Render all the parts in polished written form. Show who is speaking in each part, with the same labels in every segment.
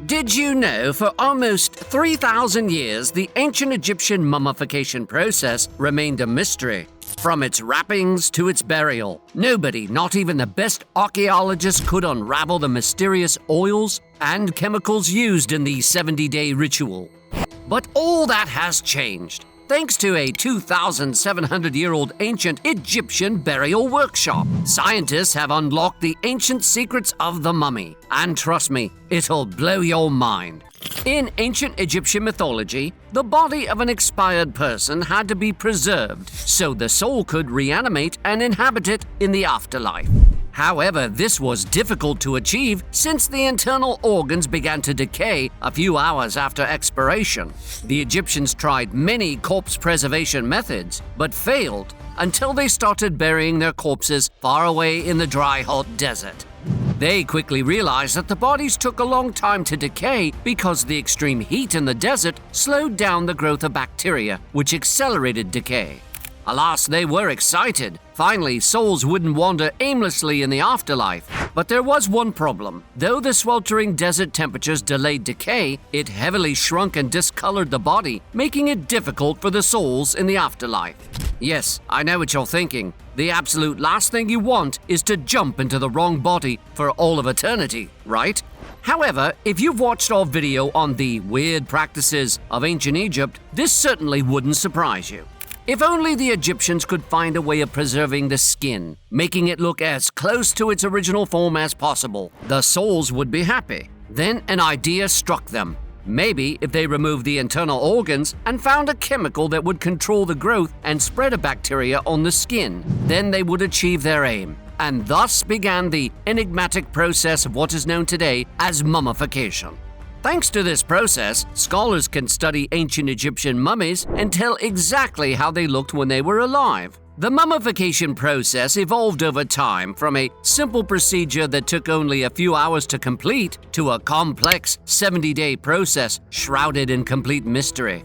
Speaker 1: Did you know for almost 3,000 years the ancient Egyptian mummification process remained a mystery? From its wrappings to its burial, nobody, not even the best archaeologists, could unravel the mysterious oils and chemicals used in the 70-day ritual. But all that has changed, thanks to a 2,700-year-old ancient Egyptian burial workshop. Scientists have unlocked the ancient secrets of the mummy, and trust me, it'll blow your mind. In ancient Egyptian mythology, the body of an expired person had to be preserved so the soul could reanimate and inhabit it in the afterlife. However, this was difficult to achieve since the internal organs began to decay a few hours after expiration. The Egyptians tried many corpse preservation methods, but failed until they started burying their corpses far away in the dry, hot desert. They quickly realized that the bodies took a long time to decay because the extreme heat in the desert slowed down the growth of bacteria, which accelerated decay. Alas, they were excited. Finally, souls wouldn't wander aimlessly in the afterlife. But there was one problem. Though the sweltering desert temperatures delayed decay, it heavily shrunk and discolored the body, making it difficult for the souls in the afterlife. Yes, I know what you're thinking. The absolute last thing you want is to jump into the wrong body for all of eternity, right? However, if you've watched our video on the weird practices of ancient Egypt, this certainly wouldn't surprise you. If only the Egyptians could find a way of preserving the skin, making it look as close to its original form as possible, the souls would be happy. Then an idea struck them. Maybe if they removed the internal organs and found a chemical that would control the growth and spread of bacteria on the skin, then they would achieve their aim. And thus began the enigmatic process of what is known today as mummification. Thanks to this process, scholars can study ancient Egyptian mummies and tell exactly how they looked when they were alive. The mummification process evolved over time from a simple procedure that took only a few hours to complete to a complex 70-day process shrouded in complete mystery.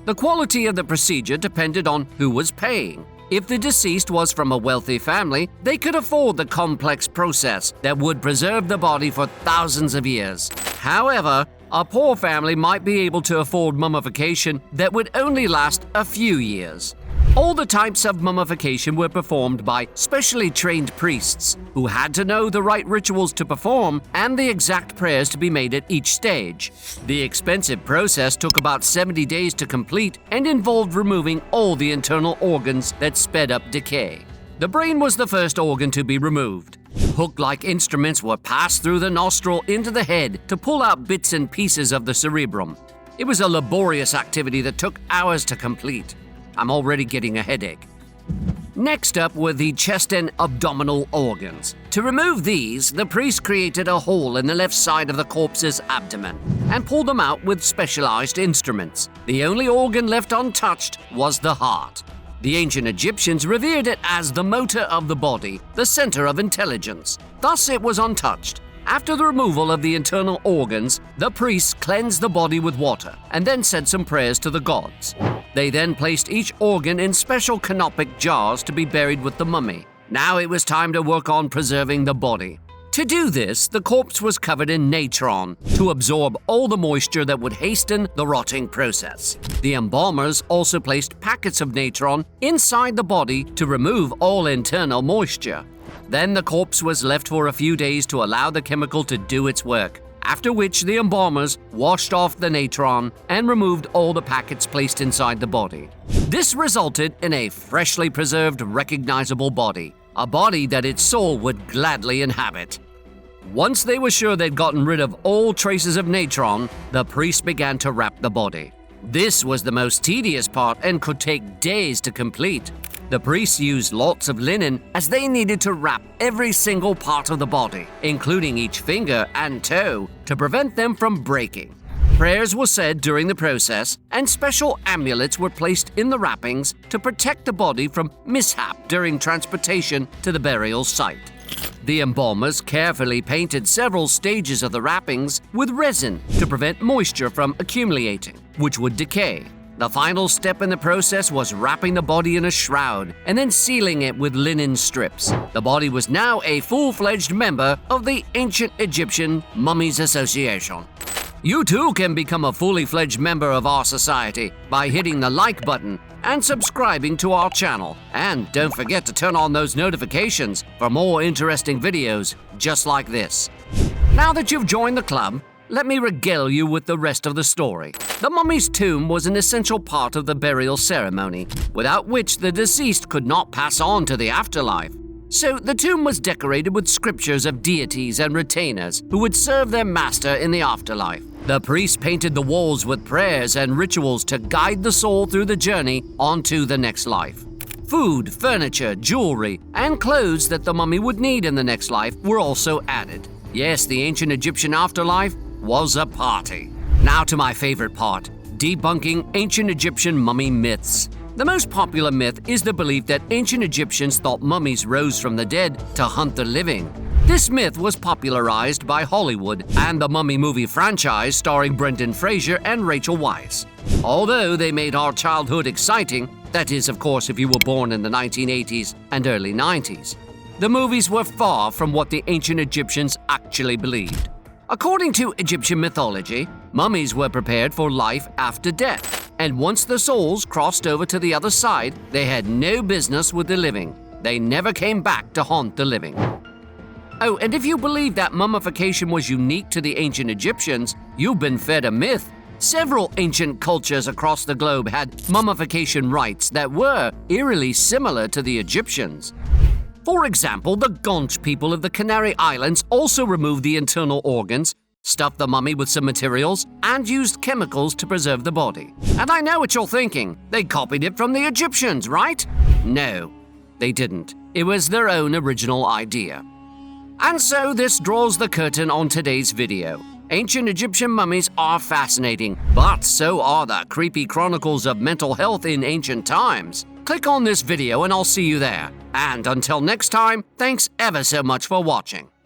Speaker 1: The quality of the procedure depended on who was paying. If the deceased was from a wealthy family, they could afford the complex process that would preserve the body for thousands of years. However, a poor family might be able to afford mummification that would only last a few years. All the types of mummification were performed by specially trained priests who had to know the right rituals to perform and the exact prayers to be made at each stage. The expensive process took about 70 days to complete and involved removing all the internal organs that sped up decay. The brain was the first organ to be removed. Hook-like instruments were passed through the nostril into the head to pull out bits and pieces of the cerebrum. It was a laborious activity that took hours to complete. I'm already getting a headache. Next up were the chest and abdominal organs. To remove these, the priest created a hole in the left side of the corpse's abdomen and pulled them out with specialized instruments. The only organ left untouched was the heart. The ancient Egyptians revered it as the motor of the body, the center of intelligence. Thus it was untouched. After the removal of the internal organs, the priests cleansed the body with water and then said some prayers to the gods. They then placed each organ in special canopic jars to be buried with the mummy. Now it was time to work on preserving the body. To do this, the corpse was covered in natron to absorb all the moisture that would hasten the rotting process. The embalmers also placed packets of natron inside the body to remove all internal moisture. Then the corpse was left for a few days to allow the chemical to do its work, after which the embalmers washed off the natron and removed all the packets placed inside the body. This resulted in a freshly preserved, recognizable body, a body that its soul would gladly inhabit. Once they were sure they'd gotten rid of all traces of natron, the priests began to wrap the body. This was the most tedious part and could take days to complete. The priests used lots of linen as they needed to wrap every single part of the body, including each finger and toe, to prevent them from breaking. Prayers were said during the process, and special amulets were placed in the wrappings to protect the body from mishap during transportation to the burial site. The embalmers carefully painted several stages of the wrappings with resin to prevent moisture from accumulating, which would decay. The final step in the process was wrapping the body in a shroud and then sealing it with linen strips. The body was now a full-fledged member of the Ancient Egyptian Mummies Association. You too can become a fully fledged member of our society by hitting the like button and subscribing to our channel. And don't forget to turn on those notifications for more interesting videos just like this. Now that you've joined the club, let me regale you with the rest of the story. The mummy's tomb was an essential part of the burial ceremony, without which the deceased could not pass on to the afterlife. So the tomb was decorated with scriptures of deities and retainers who would serve their master in the afterlife. The priest painted the walls with prayers and rituals to guide the soul through the journey onto the next life. Food, furniture, jewelry, and clothes that the mummy would need in the next life were also added. Yes, the ancient Egyptian afterlife was a party. Now to my favorite part, debunking ancient Egyptian mummy myths. The most popular myth is the belief that ancient Egyptians thought mummies rose from the dead to hunt the living. This myth was popularized by Hollywood and the Mummy movie franchise starring Brendan Fraser and Rachel Weisz. Although they made our childhood exciting, that is, of course, if you were born in the 1980s and early 90s, the movies were far from what the ancient Egyptians actually believed. According to Egyptian mythology, mummies were prepared for life after death, and once the souls crossed over to the other side, they had no business with the living. They never came back to haunt the living. Oh, and if you believe that mummification was unique to the ancient Egyptians, you've been fed a myth. Several ancient cultures across the globe had mummification rites that were eerily similar to the Egyptians. For example, the Gaunt people of the Canary Islands also removed the internal organs, stuffed the mummy with some materials, and used chemicals to preserve the body. And I know what you're thinking. They copied it from the Egyptians, right? No, they didn't. It was their own original idea. And so this draws the curtain on today's video. Ancient Egyptian mummies are fascinating, but so are the creepy chronicles of mental health in ancient times. Click on this video and I'll see you there. And until next time, thanks ever so much for watching.